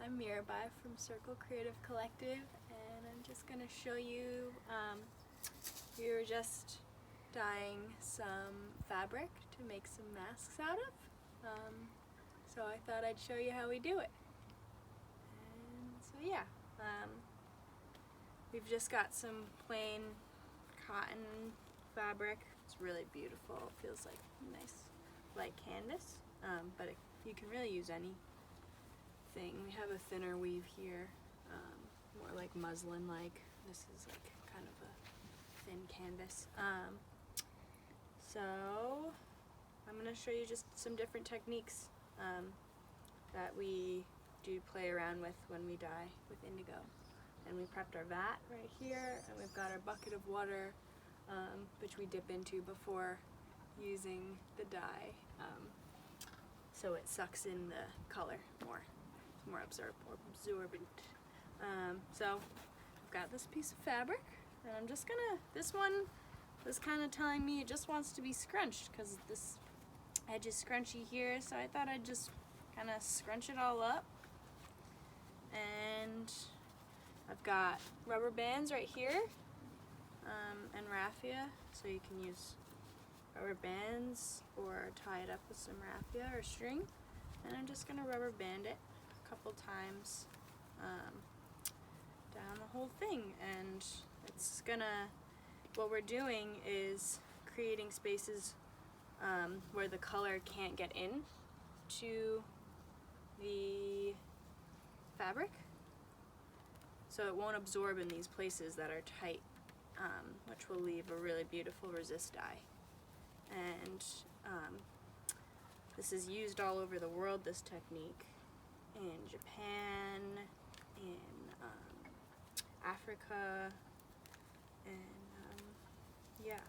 I'm Mirabai from Circle Creative Collective, and I'm just going to show you, we were just dyeing some fabric to make some masks out of, so I thought I'd show you how we do it. And so yeah, we've just got some plain cotton fabric. It's really beautiful. It feels like nice light canvas, but you can really use anything. We have a thinner weave here, more like muslin-like. This is like kind of a thin canvas. So I'm going to show you just some different techniques that we do play around with when we dye with indigo. And we prepped our vat right here, and we've got our bucket of water, which we dip into before using the dye, so it sucks in the color more absorbent. So I've got this piece of fabric, and I'm just gonna, this one was kind of telling me it just wants to be scrunched because this edge is scrunchy here, so I thought I'd just kind of scrunch it all up. And I've got rubber bands right here, and raffia, so you can use rubber bands or tie it up with some raffia or string. And I'm just gonna rubber band it a couple times down the whole thing, and it's gonna, what we're doing is creating spaces where the color can't get in to the fabric, so it won't absorb in these places that are tight, which will leave a really beautiful resist dye. And this is used all over the world, this technique, in Japan, in Africa, and yeah,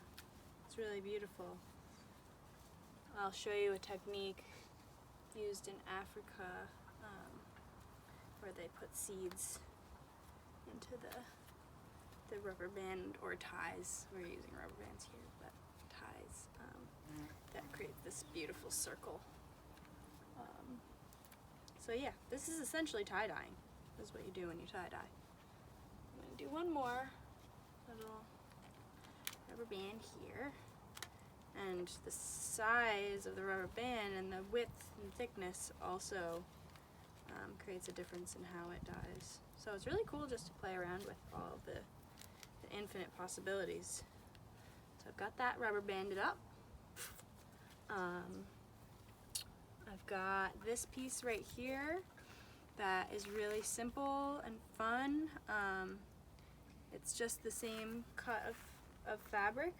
it's really beautiful. I'll show you a technique used in Africa where they put seeds into the rubber band or ties. We're using rubber bands here, but ties that create this beautiful circle. So yeah, this is essentially tie-dyeing. This is what you do when you tie-dye. I'm going to do one more little rubber band here. And the size of the rubber band and the width and thickness also creates a difference in how it dyes. So it's really cool just to play around with all of the infinite possibilities. So I've got that rubber banded up. I've got this piece right here that is really simple and fun. It's just the same cut of fabric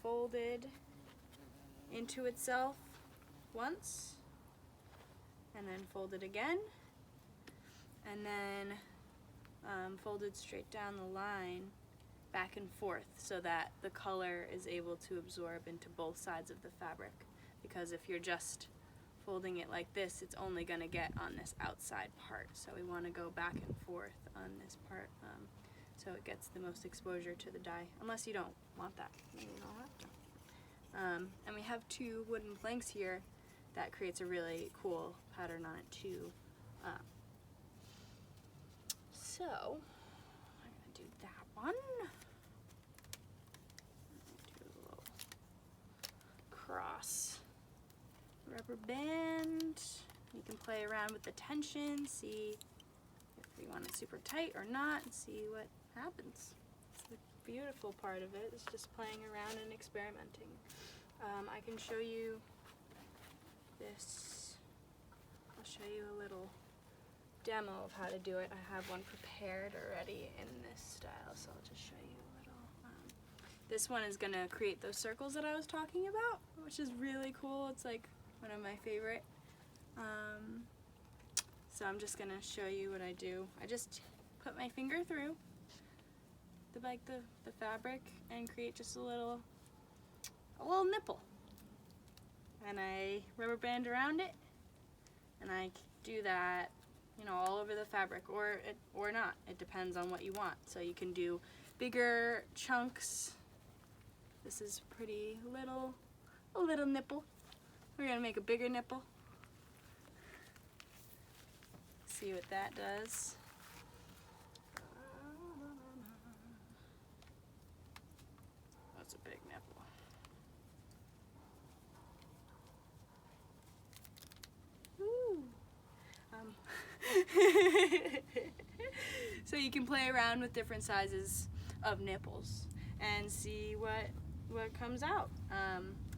folded into itself once, and then folded again, and then folded straight down the line back and forth so that the color is able to absorb into both sides of the fabric. Because if you're just folding it like this, it's only going to get on this outside part. So we want to go back and forth on this part so it gets the most exposure to the dye. Unless you don't want that, maybe you don't have to. And we have two wooden planks here that creates a really cool pattern on it too. So I'm going to do that one. Do a little cross rubber band. You can play around with the tension, see if you want it super tight or not, and see what happens. It's the beautiful part of it, is just playing around and experimenting. I can show you this. I'll show you a little demo of how to do it. I have one prepared already in this style, so I'll just show you a little. This one is going to create those circles that I was talking about, which is really cool. It's like one of my favorite. So I'm just going to show you what I do. I just put my finger through the fabric and create just a little nipple. And I rubber band around it, and I do that, you know, all over the fabric, or not. It depends on what you want. So you can do bigger chunks. This is pretty little, a little nipple. We're gonna make a bigger nipple. see what that does. That's a big nipple. Woo. So you can play around with different sizes of nipples and see what comes out.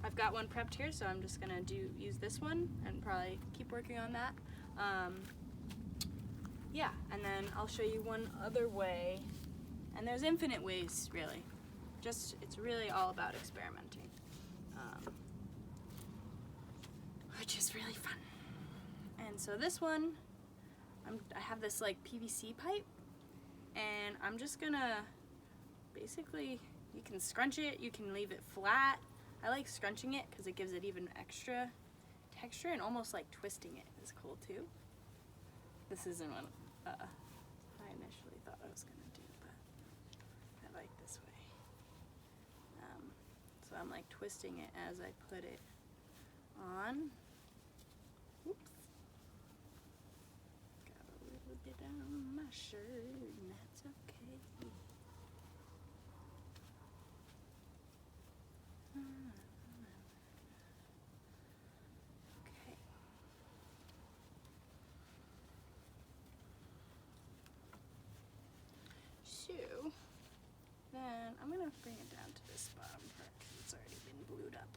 I've got one prepped here, so I'm just gonna use this one and probably keep working on that. Yeah, and then I'll show you one other way, and there's infinite ways, really. It's really all about experimenting, which is really fun. And so this one, I have this like PVC pipe, and I'm just gonna basically, you can scrunch it, you can leave it flat. I like scrunching it because it gives it even extra texture, and almost like twisting it is cool too. This isn't what I initially thought I was gonna do, but I like this way. So I'm like twisting it as I put it on. Oops. Got a little bit on my shirt, and that's okay. Okay. So then I'm gonna bring it down to this bottom part because it's already been glued up.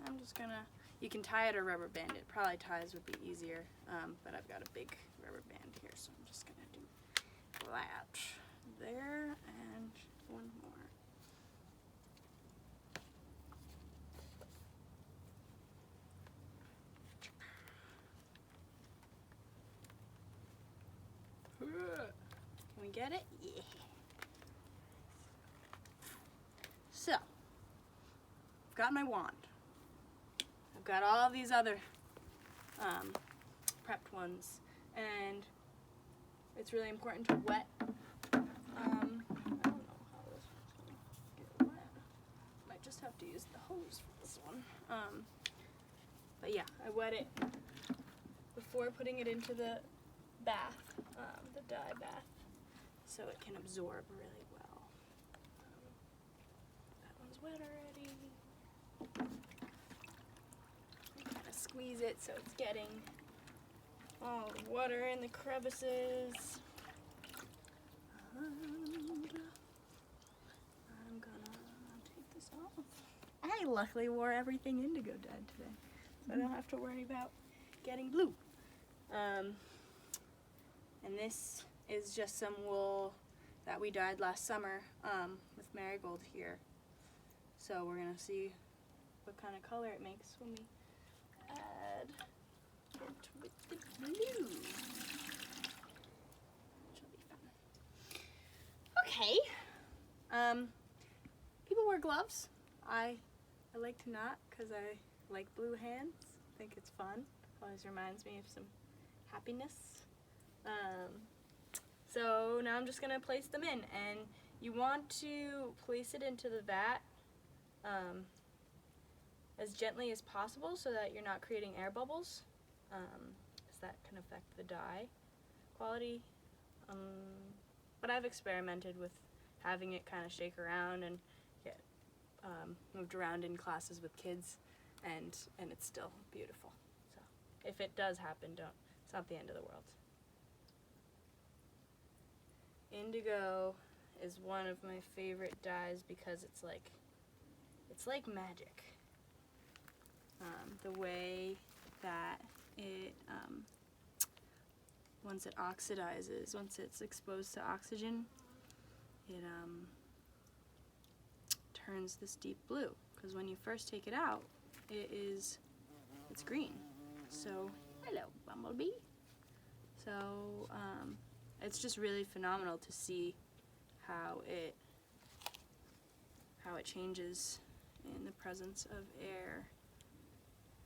I'm just gonna, you can tie it or rubber band it. Probably ties would be easier, but I've got a big rubber band here, so I'm just gonna do that there and one more. Can we get it? Yeah. So, I've got my wand. I've got all these other prepped ones, and it's really important to wet. I don't know how this one's gonna get wet. Might just have to use the hose for this one. But yeah, I wet it before putting it into the bath, the dye bath, so it can absorb really well. That one's wet already. Kind of squeeze it so it's getting all the water in the crevices. And I'm gonna take this off. I luckily wore everything Indigo dyed today, so I don't have to worry about getting blue. And this is just some wool that we dyed last summer with marigold here. So we're gonna see what kind of color it makes when we add it with the blue, which will be fun. Okay. People wear gloves. I like to not, because I like blue hands. I think it's fun. Always reminds me of some happiness. So now I'm just gonna place them in, and you want to place it into the vat as gently as possible so that you're not creating air bubbles, because that can affect the dye quality. But I've experimented with having it kind of shake around and get moved around in classes with kids, and it's still beautiful. So if it does happen, it's not the end of the world. Indigo is one of my favorite dyes because it's like magic. The way that it, once it oxidizes, once it's exposed to oxygen, it turns this deep blue. Because when you first take it out, it's green. So, hello, bumblebee. So, it's just really phenomenal to see how it changes in the presence of air.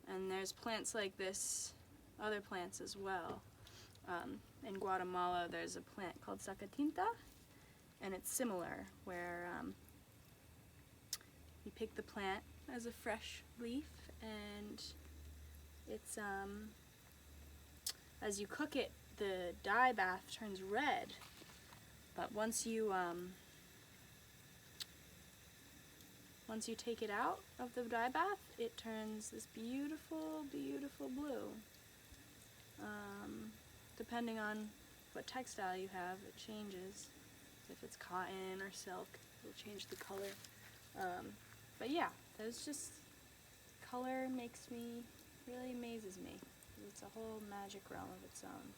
And there's plants like this, other plants as well. In Guatemala, there's a plant called sacatinta, and it's similar, where you pick the plant as a fresh leaf, and it's as you cook it, the dye bath turns red. But once you take it out of the dye bath, it turns this beautiful, beautiful blue. Depending on what textile you have, it changes. If it's cotton or silk, it'll change the color. But yeah, there's just, color really amazes me. It's a whole magic realm of its own.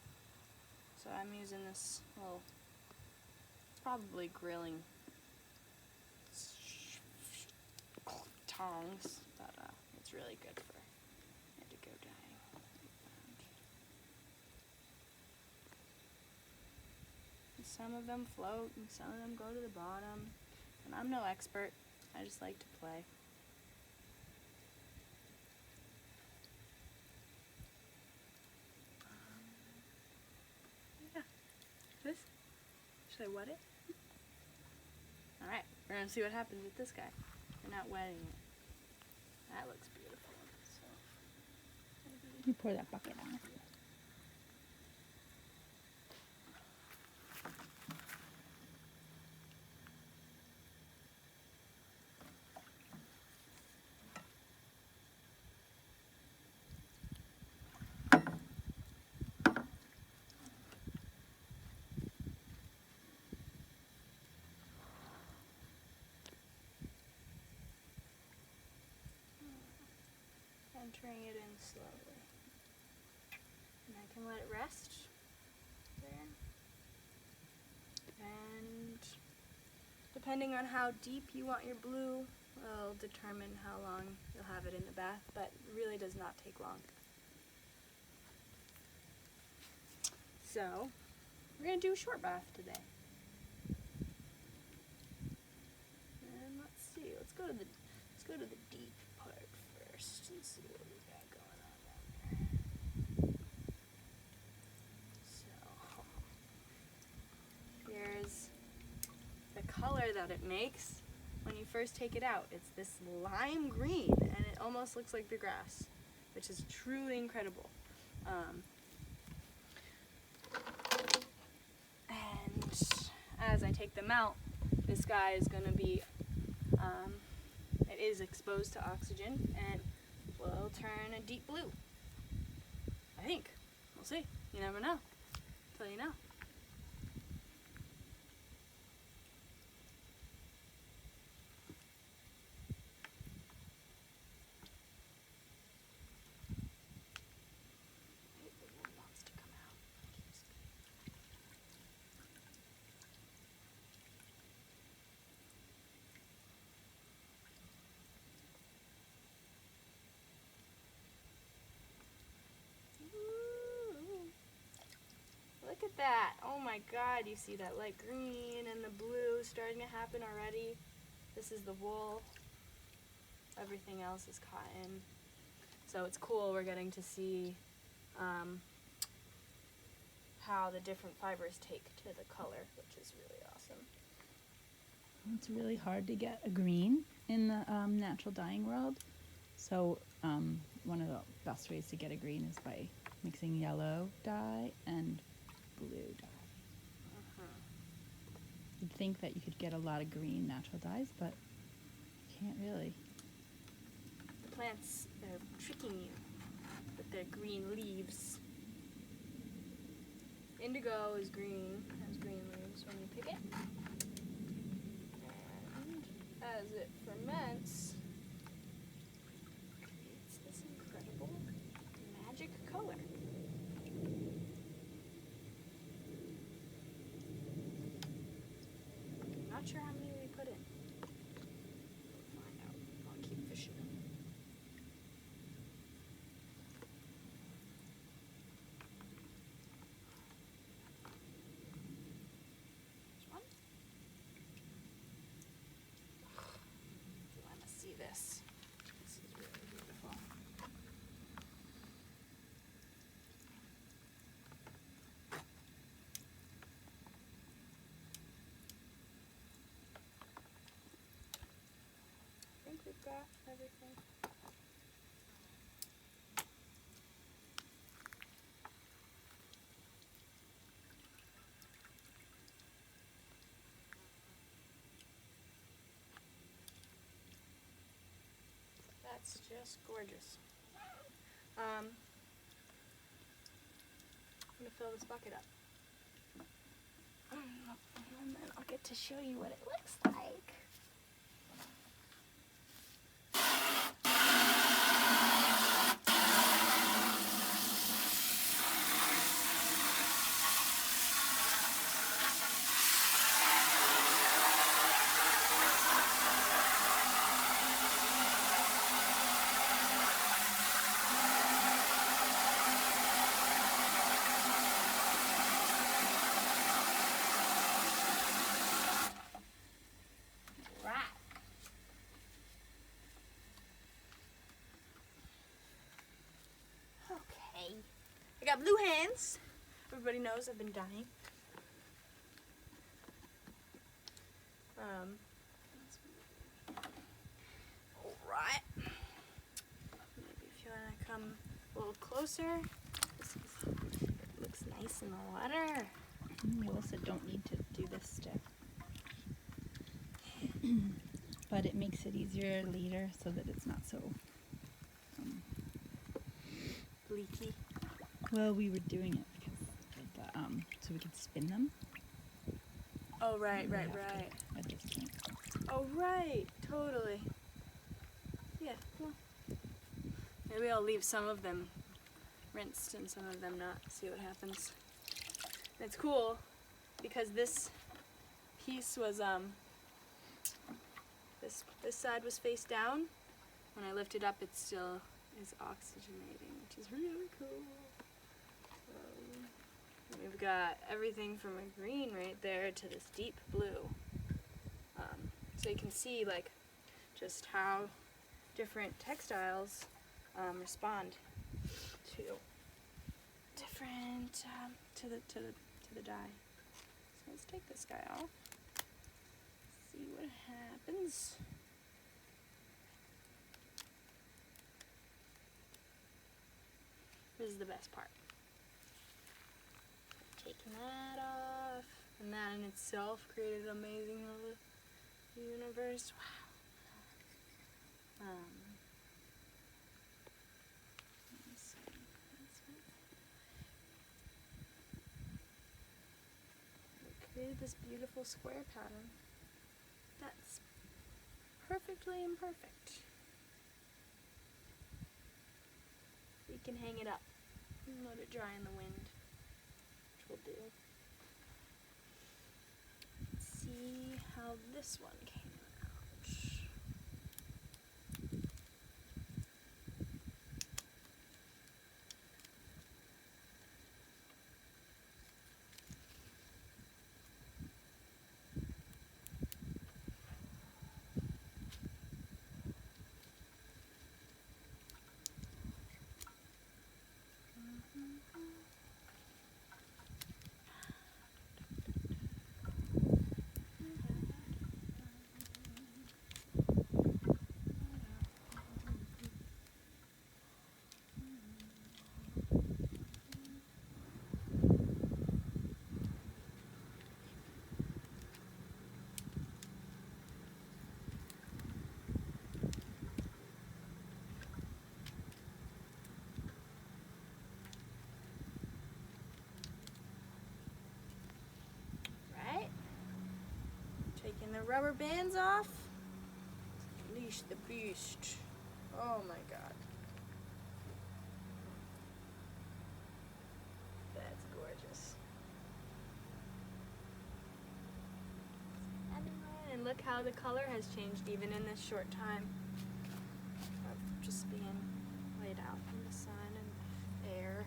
So I'm using this little, it's probably grilling tongs, but it's really good for indigo dyeing. And some of them float and some of them go to the bottom. And I'm no expert, I just like to play. Yeah, this, should I wet it? Alright, we're gonna see what happens with this guy. We're not wetting it. That looks beautiful. So You pour that bucket out. entering it in slowly. And I can let it rest there. And depending on how deep you want your blue will determine how long you'll have it in the bath, but it really does not take long. So, we're going to do a short bath today. And let's see, let's go to the deep part first and see what we got going on down there. So, here's the color that it makes when you first take it out. It's this lime green, and it almost looks like the grass, which is truly incredible. And as I take them out, this guy is going to be, it is exposed to oxygen and will turn a deep blue. I think. We'll see. You never know. Till you know. Look at that. Oh my god, you see that light green and the blue starting to happen already. This is the wool. Everything else is cotton. So it's cool, we're getting to see how the different fibers take to the color, which is really awesome. It's really hard to get a green in the natural dyeing world. So one of the best ways to get a green is by mixing yellow dye and blue dye. You'd think that you could get a lot of green natural dyes, but you can't really. The plants, they're tricking you with their green leaves. Indigo is green, has green leaves when you pick it. And as it ferments, it's this incredible magic color. Not sure how many we put in. We'll find out. I'll keep fishing them. There's one. You want to see this. This is really beautiful. I think we've got everything. That's just gorgeous. I'm gonna fill this bucket up. And then I'll get to show you what it looks like. Okay. I got blue hands. Everybody knows I've been dyeing. Alright. Maybe if you want to come a little closer. It looks nice in the water. We also don't need to do this step. But it makes it easier later so that it's not so Leaky. well, we were doing it because of the, so we could spin them. Oh, right. At this point. Oh, right. Totally. Yeah, well. Maybe I'll leave some of them rinsed and some of them not. See what happens. And it's cool because this piece was, this side was face down. When I lift it up, it still is oxygenating, which is really cool. We've got everything from a green right there to this deep blue. So you can see like just how different textiles respond to different to the dye. So let's take this guy off. See what happens. This is the best part. Taking that off, and that in itself created an amazing little universe. Wow. Let's see. We created this beautiful square pattern. That's perfectly imperfect. We can hang it up and let it dry in the wind, which we'll do. Let's see how this one came out. Taking the rubber bands off. Unleash the beast. Oh my god. That's gorgeous. And look how the color has changed even in this short time of just being laid out in the sun and air.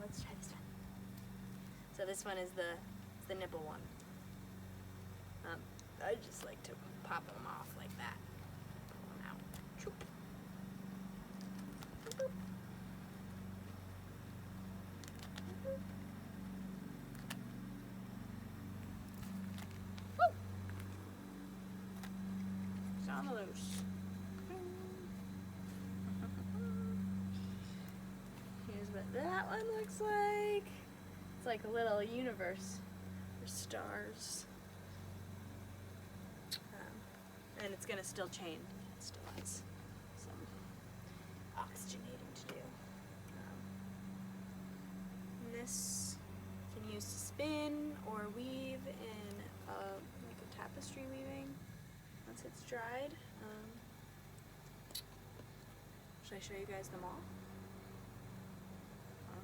Let's try this one. So this one is the nipple one. I just like to pop them off like that. Pull them out. Choop. Boop. Woo! It's on the loose. Here's what that one looks like. It's like a little universe. Stars. And and it's gonna still chain. It still has some oxygenating to do. This you can use to spin or weave in like a tapestry weaving once it's dried. Should I show you guys them all?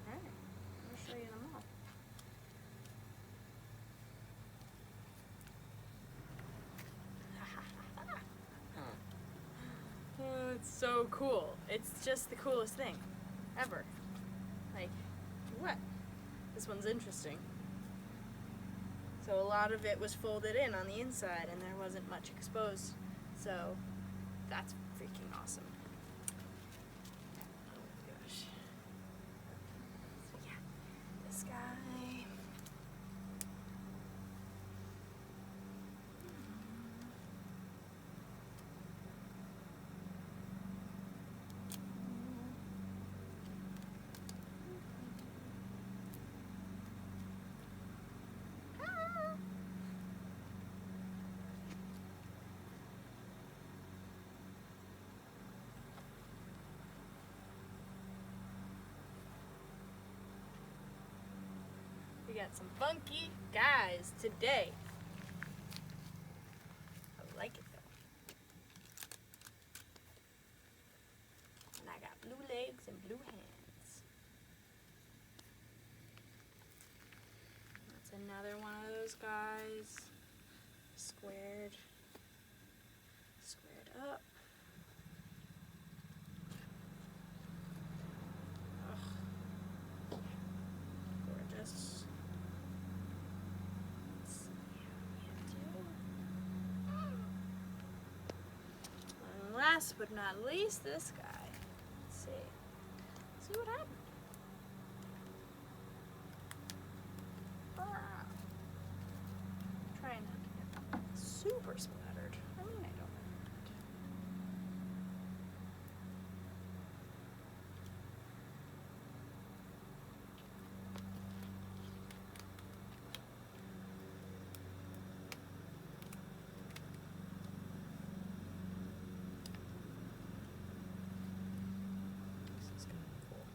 Okay, I'll show you them all. Oh, it's so cool. It's just the coolest thing ever. Like, what? This one's interesting. So a lot of it was folded in on the inside and there wasn't much exposed. So that's freaking awesome. Oh gosh. So yeah, this guy. We got some funky guys today. I like it though. And I got blue legs and blue hands. That's another one of those guys. Squared up. Ugh. Gorgeous. And last but not least, this guy. Let's see what happened. Trying not to get super splattered. I mean, I don't mind. This is gonna be cool.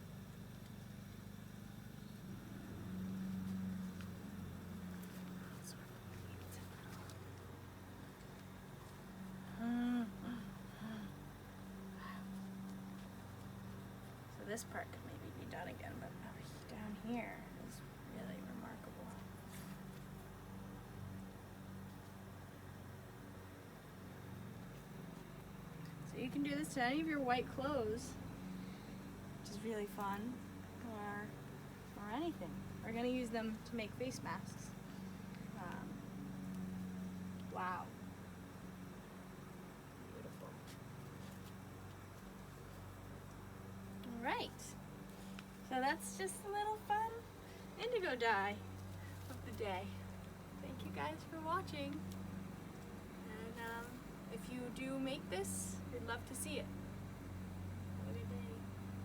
So this part could maybe be done again, but down here is really remarkable. So you can do this to any of your white clothes, which is really fun, or anything. We're gonna use them to make face masks. Wow. Beautiful. Alright. So that's just a little fun indigo dye of the day. Thank you guys for watching. And if you do make this, we'd love to see it. Have a good day.